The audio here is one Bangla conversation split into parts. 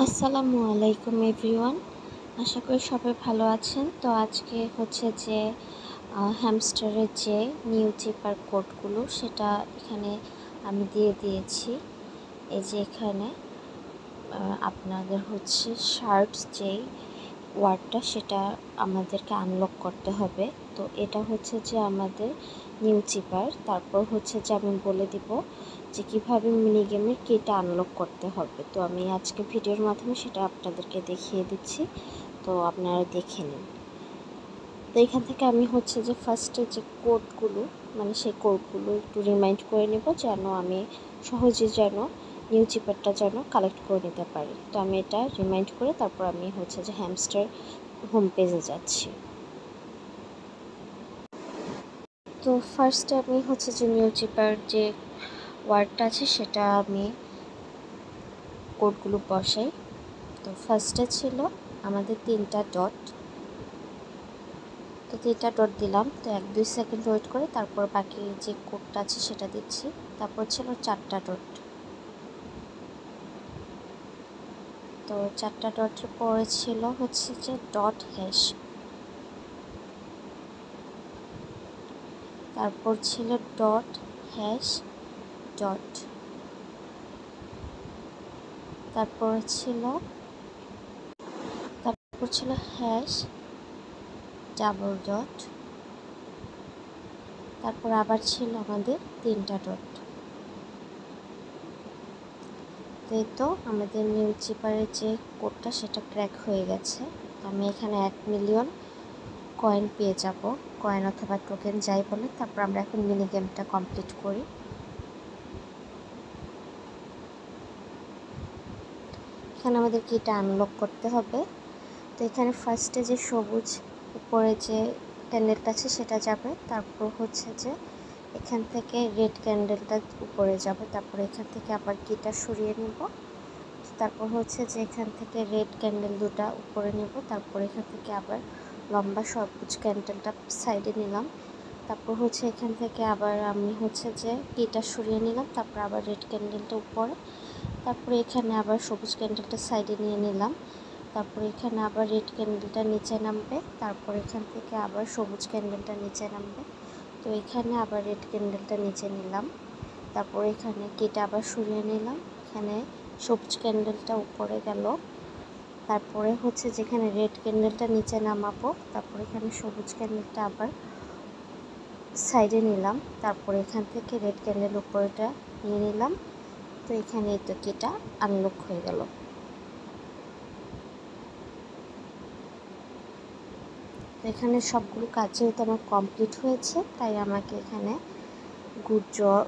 আসসালামু আলাইকুম এভরিওয়ান। আশা করি সবাই ভালো আছেন। তো আজকে হচ্ছে যে হ্যামস্টারের যে নিউ চিপার কোডগুলো সেটা এখানে আমি দিয়ে দিয়েছি। এই যে এখানে আপনাদের হচ্ছে শার্ট যেই ওয়ার্ডটা সেটা আমাদেরকে আনলক করতে হবে। তো এটা হচ্ছে যে আমাদের নিউ চিপার। তারপর হচ্ছে যে আমি বলে দিব যে কীভাবে মিনি গেমের কিটা আনলক করতে হবে। তো আমি আজকে ভিডিওর মাধ্যমে সেটা আপনাদেরকে দেখিয়ে দিচ্ছি, তো আপনারা দেখে নিন। তো এখান থেকে আমি হচ্ছে যে ফার্স্টে যে কোডগুলো সেই কোডগুলো একটু রিমাইন্ড করে নেব, যেন আমি সহজে নিউ চিপারটা কালেক্ট করে নিতে পারি। তো আমি এটা রিমাইন্ড করে তারপর আমি হচ্ছে যে হ্যামস্টার হোম পেজে যাচ্ছি। তো ফার্স্টে আমি হচ্ছে যে নিউ চিপার যে ওয়ার্ডটা আছে সেটা আমি কোডগুলো বসাই। তো ফার্স্টে ছিল আমাদের 3টা ডট, তো 3টা ডট দিলাম। তো 1-2 সেকেন্ড ওয়েট করে তারপর বাকি যে কোডটা আছে সেটা দিচ্ছি। তারপর ছিল 4টা ডট। তো 4টা ডটের পরে ছিল হচ্ছে যে ডট হ্যাশ, তারপর ছিল ডট হ্যাশ ডট, তারপর ছিল হ্যাশ ডাবল ডট, তারপর আবার ছিল আমাদের 3টা ডট। এই তো আমাদের নিউ চিপারের যে কোডটা সেটা ক্র্যাক হয়ে গেছে। আমি এখানে 1 মিলিয়ন কয়েন পেয়ে যাব, কয়েন অথবা টোকেন যাই বলে। তারপর আমরা এখন মিনি গেমটা কমপ্লিট করি। এখানে আমাদের কিটা আনলক করতে হবে। তো এখানে ফার্স্টে যে সবুজ উপরে যে ক্যান্ডেলটা আছে সেটা যাবে, তারপর হচ্ছে যে এখান থেকে রেড ক্যান্ডেলটা উপরে যাবে, তারপর এখান থেকে আবার কিটা সরিয়ে নেব। তারপর হচ্ছে যে এখান থেকে রেড ক্যান্ডেল দুটা উপরে নেব, তারপর এখান থেকে আবার লম্বা সবুজ ক্যান্ডেলটা সাইডে নিলাম। তারপর হচ্ছে এখান থেকে আবার আমি হচ্ছে যে কিটা সরিয়ে নিলাম, তারপর আবার রেড ক্যান্ডেলটা উপরে, তারপরে এখানে আবার সবুজ ক্যান্ডেলটা সাইডে নিয়ে নিলাম। তারপর এখানে আবার রেড ক্যান্ডেলটা নিচে নামবে, তারপর এখান থেকে আবার সবুজ ক্যান্ডেলটা নিচে নামবে। তো এখানে আবার রেড ক্যান্ডেলটা নিচে নিলাম, তারপর এখানে কিটা আবার সরিয়ে নিলাম, এখানে সবুজ ক্যান্ডেলটা উপরে গেল। তারপরে হচ্ছে যেখানে রেড ক্যান্ডেলটা নিচে নামাবো, তারপর এখানে সবুজ ক্যান্ডেলটা আবার সাইডে নিলাম, তারপর এখান থেকে রেড ক্যান্ডেল উপরেটা নিয়ে নিলাম। তো এখানে তো কিটা আনলক হয়ে গেল। তো এখানে সবগুলো কাজ যেহেতু আমার কমপ্লিট হয়েছে, তাই আমাকে এখানে গুড জব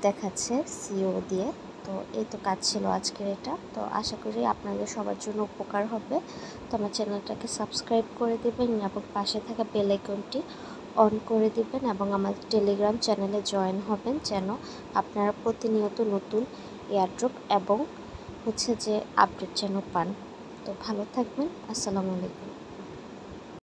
দেখাচ্ছে সিও দিয়ে। তো এই তো কাজ ছিল আজকের এটা। তো আশা করি আপনাদের সবার জন্য উপকার হবে। তো আমার চ্যানেলটাকে সাবস্ক্রাইব করে দেবেন এবং পাশে থাকা বেল আইকনটি অন করে দিবেন এবং আমার টেলিগ্রাম চ্যানেলে জয়েন হবেন, যেন আপনারা প্রতিনিয়ত নতুন এয়ারড্রপ এবং হচ্ছে যে আপডেট যেন পান। তো ভালো থাকবেন। আসসালামু আলাইকুম।